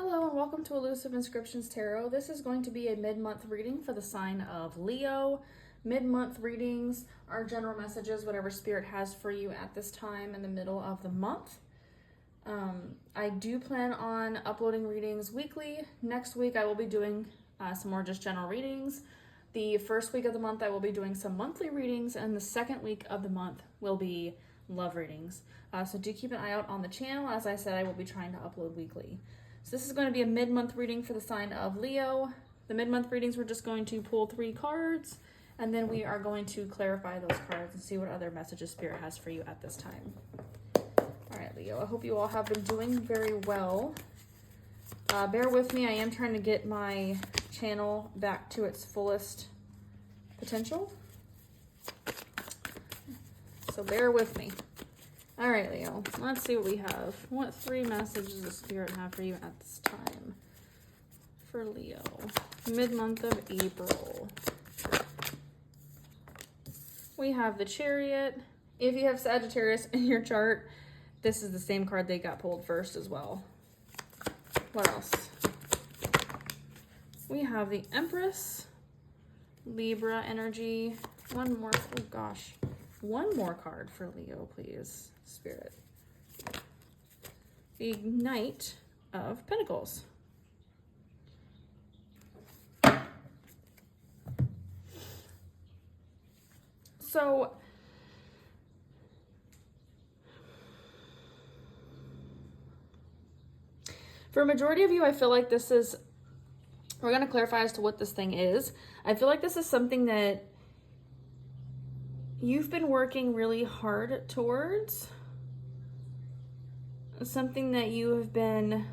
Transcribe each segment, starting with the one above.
Hello and welcome to Elusive Inscriptions Tarot. This is going to be a mid-month reading for the sign of Leo. Mid-month readings are general messages, whatever Spirit has for you at this time in the middle of the month. I do plan on uploading readings weekly. Next week I will be doing some more just general readings. The first week of the month I will be doing some monthly readings, and the second week of the month will be love readings. So do keep an eye out on the channel. As I said, I will be trying to upload weekly. So this is going to be a mid-month reading for the sign of Leo. The mid-month readings, we're just going to pull 3 cards, and then we are going to clarify those cards and see what other messages Spirit has for you at this time. All right, Leo, I hope you all have been doing very well. Bear with me. I am trying to get my channel back to its fullest potential. So bear with me. All right, Leo, let's see what we have. What 3 messages does Spirit have for you at this time? For Leo, mid-month of April. We have the Chariot. If you have Sagittarius in your chart, this is the same card they got pulled first as well. What else? We have the Empress, Libra energy. One more, oh gosh. One more card for Leo, please, Spirit. The Knight of Pentacles. So, for a majority of you, I feel like this is, we're going to clarify as to what this thing is. I feel like this is something that you've been working really hard towards, something that you have been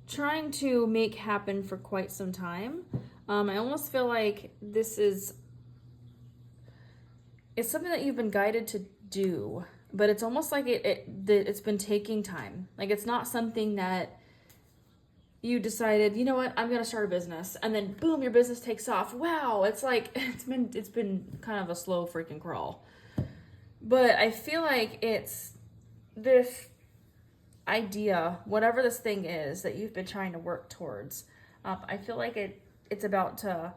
trying to make happen for quite some time. I almost feel like this is, it's something that you've been guided to do, but it's almost like it's been taking time. Like it's not something that you decided, you know what, I'm gonna start a business, and then boom, your business takes off. Wow, it's like it's been kind of a slow freaking crawl. But I feel like it's this idea, whatever this thing is that you've been trying to work towards. I feel like it's about to.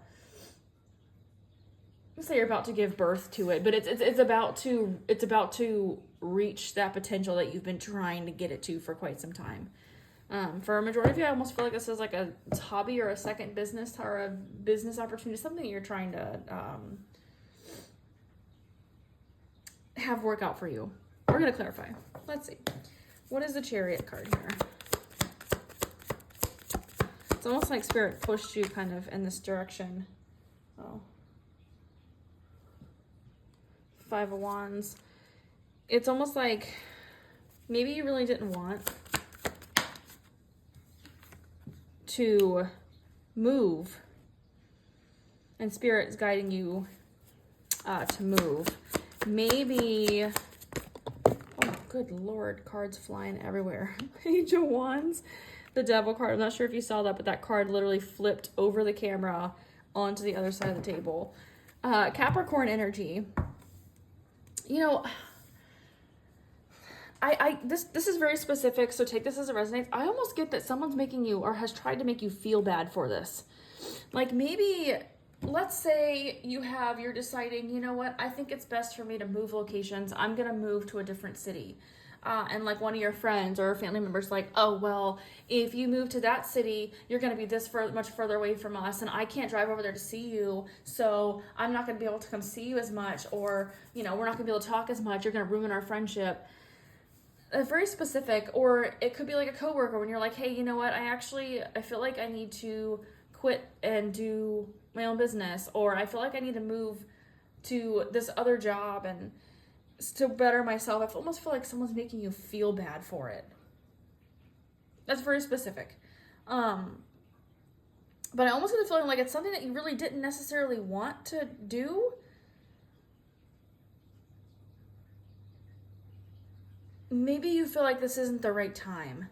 Let's say you're about to give birth to it, but it's about to reach that potential that you've been trying to get it to for quite some time. For a majority of you, I almost feel like this is like a hobby or a second business or a business opportunity, something you're trying to have work out for you. We're going to clarify. Let's see. What is the Chariot card here? It's almost like Spirit pushed you kind of in this direction. Oh. 5 of Wands. It's almost like maybe you really didn't want to move, and Spirit is guiding you to move. Maybe, oh good Lord, cards flying everywhere. Page of Wands, the Devil card. I'm not sure if you saw that, but that card literally flipped over the camera onto the other side of the table. Capricorn energy. You know, this is very specific, so take this as it resonates. I almost get that someone's making you or has tried to make you feel bad for this. Like maybe, let's say you're deciding, you know what, I think it's best for me to move locations. I'm going to move to a different city. And like one of your friends or family members like, oh, well, if you move to that city, you're going to be much further away from us, and I can't drive over there to see you, so I'm not going to be able to come see you as much, or, you know, we're not going to be able to talk as much. You're going to ruin our friendship. Very specific. Or it could be like a coworker when you're like, hey, you know what, I feel like I need to quit and do my own business, or I feel like I need to move to this other job and to better myself. I almost feel like someone's making you feel bad for it. That's very specific. But I almost get the feeling like it's something that you really didn't necessarily want to do. Maybe you feel like this isn't the right time,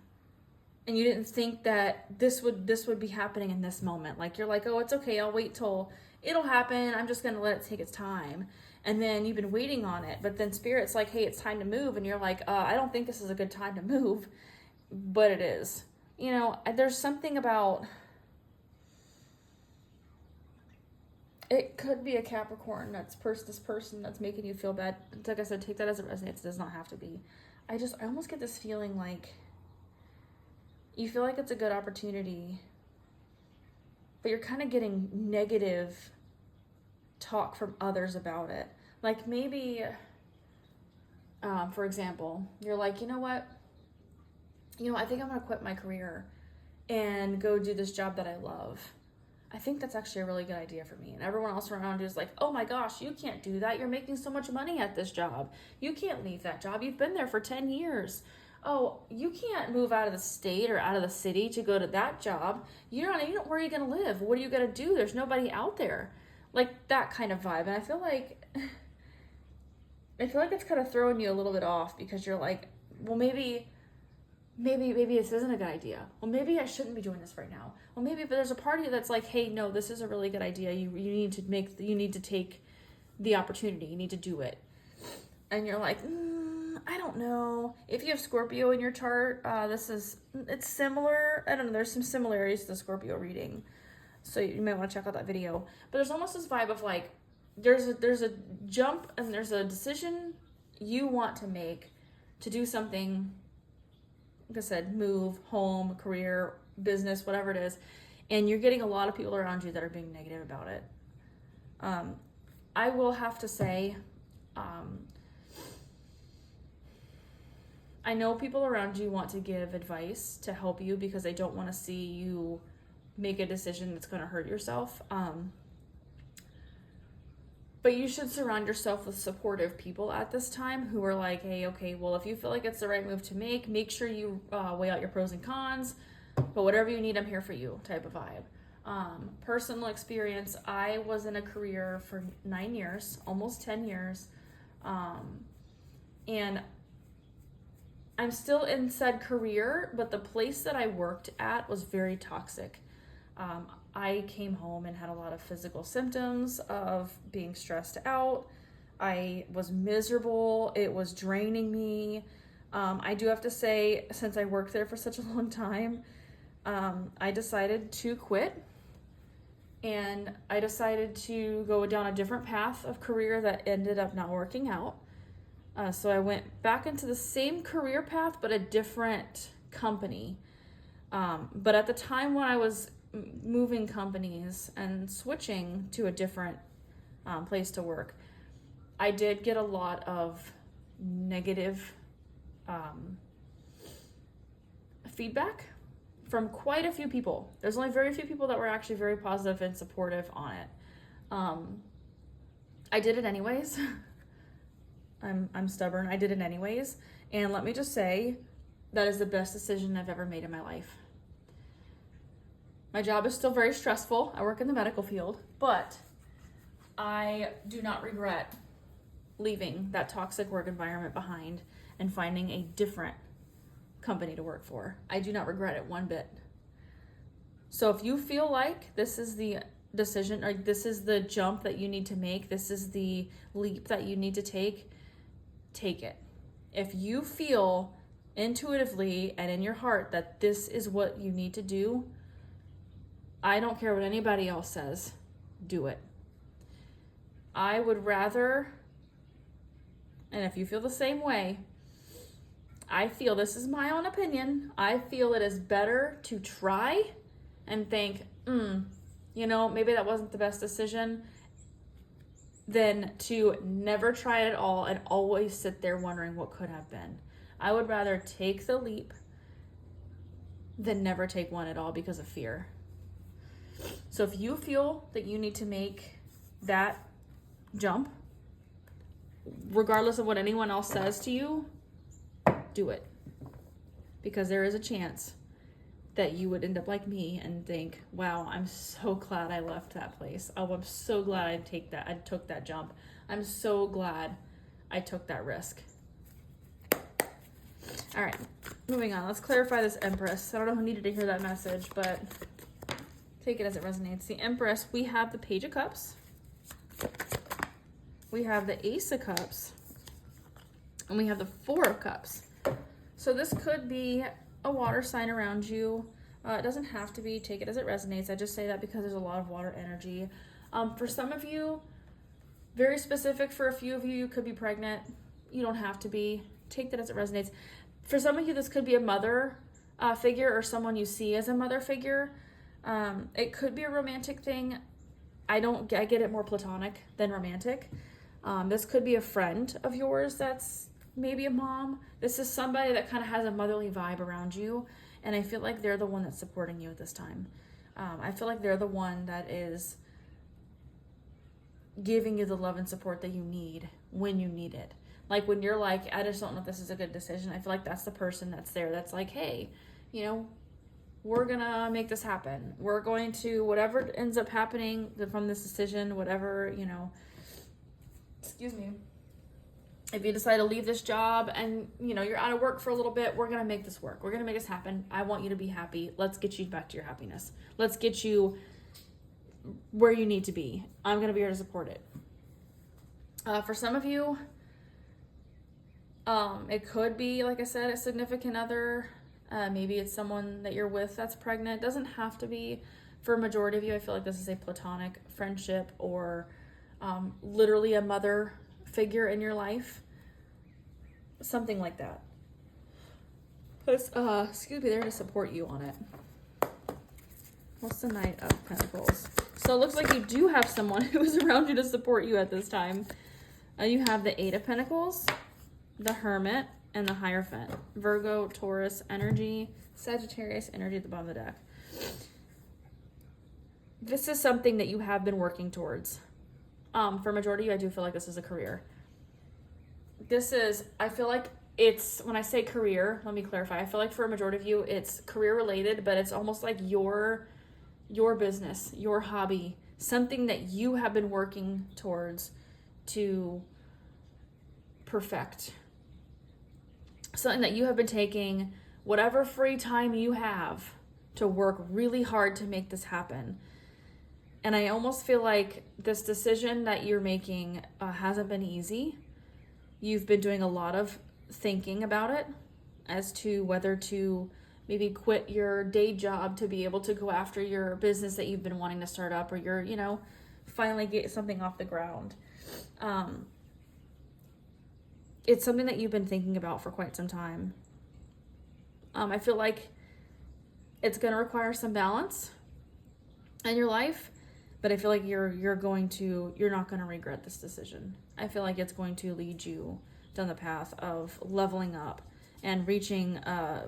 and you didn't think that this would be happening in this moment. Like you're like, oh, it's okay, I'll wait till it'll happen. I'm just gonna let it take its time. and then you've been waiting on it, but then Spirit's like, hey, it's time to move, and you're like, I don't think this is a good time to move, but it is. You know, there's something about, it could be a Capricorn that's this person that's making you feel bad. Like I said, take that as it resonates. It does not have to be. I almost get this feeling like you feel like it's a good opportunity, but you're kind of getting negative talk from others about it. Like maybe, for example, you're like, you know what? I think I'm going to quit my career and go do this job that I love. I think that's actually a really good idea for me. And everyone else around you is like, oh my gosh, you can't do that. You're making so much money at this job. You can't leave that job. You've been there for 10 years. Oh, you can't move out of the state or out of the city to go to that job. You don't where are you going to live? What are you going to do? There's nobody out there. Like that kind of vibe. And I feel like it's kind of throwing you a little bit off because you're like, well, maybe this isn't a good idea. Well, maybe I shouldn't be doing this right now. Well, but there's a party that's like, hey, no, this is a really good idea. You need to take the opportunity. You need to do it. And you're like, I don't know. If you have Scorpio in your chart, it's similar. I don't know. There's some similarities to the Scorpio reading. So you might want to check out that video. But there's almost this vibe of like, there's a jump and there's a decision you want to make to do something. Like I said, move, home, career, business, whatever it is. And you're getting a lot of people around you that are being negative about it. I will have to say, I know people around you want to give advice to help you because they don't want to see you make a decision that's going to hurt yourself. But you should surround yourself with supportive people at this time who are like, hey, okay, well, if you feel like it's the right move to make sure you weigh out your pros and cons, but whatever you need, I'm here for you type of vibe. Personal experience, I was in a career for 9 years, almost 10 years, and I'm still in said career, but the place that I worked at was very toxic. I came home and had a lot of physical symptoms of being stressed out. I was miserable. It was draining me. I do have to say, since I worked there for such a long time, I decided to quit. And I decided to go down a different path of career that ended up not working out. So I went back into the same career path, but a different company. But at the time when I was moving companies and switching to a different place to work, I did get a lot of negative feedback from quite a few people. There's only very few people that were actually very positive and supportive on it. I did it anyways. I'm stubborn. I did it anyways. And let me just say, that is the best decision I've ever made in my life. My job is still very stressful. I work in the medical field, but I do not regret leaving that toxic work environment behind and finding a different company to work for. I do not regret it one bit. So if you feel like this is the decision, or this is the jump that you need to make, this is the leap that you need to take it. If you feel intuitively and in your heart that this is what you need to do, I don't care what anybody else says, do it. I would rather, and if you feel the same way, I feel, this is my own opinion, I feel it is better to try and think, maybe that wasn't the best decision, than to never try it at all and always sit there wondering what could have been. I would rather take the leap than never take one at all because of fear. So if you feel that you need to make that jump, regardless of what anyone else says to you, do it. Because there is a chance that you would end up like me and think, wow, I'm so glad I left that place. Oh, I'm so glad I took that jump. I'm so glad I took that risk. All right, moving on. Let's clarify this Empress. I don't know who needed to hear that message, but take it as it resonates. The Empress, we have the Page of Cups. we have the Ace of Cups, and we have the Four of Cups. So this could be a water sign around you. It doesn't have to be. Take it as it resonates. I just say that because there's a lot of water energy. For some of you, very specific. For a few of you, you could be pregnant. You don't have to be. Take that as it resonates. For some of you, this could be a mother figure or someone you see as a mother figure. It could be a romantic thing. I get it more platonic than romantic. This could be a friend of yours that's maybe a mom. This is somebody that kind of has a motherly vibe around you, and I feel like they're the one that's supporting you at this time. I feel like they're the one that is giving you the love and support that you need when you need it. Like when you're like, I just don't know if this is a good decision. I feel like that's the person that's there that's like, hey, you know, we're gonna make this happen. We're going to, whatever ends up happening from this decision, whatever, you know, excuse me, if you decide to leave this job and, you know, you're out of work for a little bit, we're going to make this work. We're going to make this happen. I want you to be happy. Let's get you back to your happiness. Let's get you where you need to be. I'm going to be here to support it. For some of you, it could be, like I said, a significant other. Maybe it's someone that you're with that's pregnant. It doesn't have to be. For a majority of you, I feel like this is a platonic friendship or literally a mother figure in your life, something like that. Excuse me, they're to support you on it. What's the Knight of Pentacles? So it looks like you do have someone who is around you to support you at this time. You have the Eight of Pentacles, the Hermit, and the Hierophant. Virgo, Taurus energy, Sagittarius energy at the bottom of the deck. This is something that you have been working towards. For a majority of you, I do feel like this is a career. I feel like it's, when I say career, let me clarify. I feel like for a majority of you, it's career related, but it's almost like your business, your hobby, something that you have been working towards to perfect. Something that you have been taking whatever free time you have to work really hard to make this happen. And I almost feel like this decision that you're making hasn't been easy. You've been doing a lot of thinking about it as to whether to maybe quit your day job to be able to go after your business that you've been wanting to start up, or you're, you know, finally get something off the ground. It's something that you've been thinking about for quite some time. I feel like it's going to require some balance in your life. But I feel like you're not going to regret this decision. I feel like it's going to lead you down the path of leveling up and reaching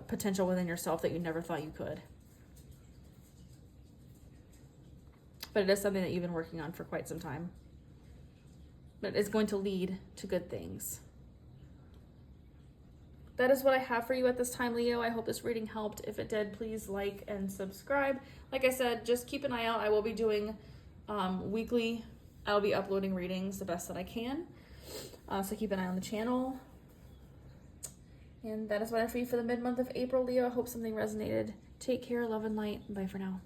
potential within yourself that you never thought you could. But it is something that you've been working on for quite some time. But it's going to lead to good things. That is what I have for you at this time, Leo. I hope this reading helped. If it did, please like and subscribe. Like I said, just keep an eye out. I will be doing weekly. I'll be uploading readings the best that I can. So keep an eye on the channel. And that is what I have for you for the mid-month of April, Leo. I hope something resonated. Take care, love and light. Bye for now.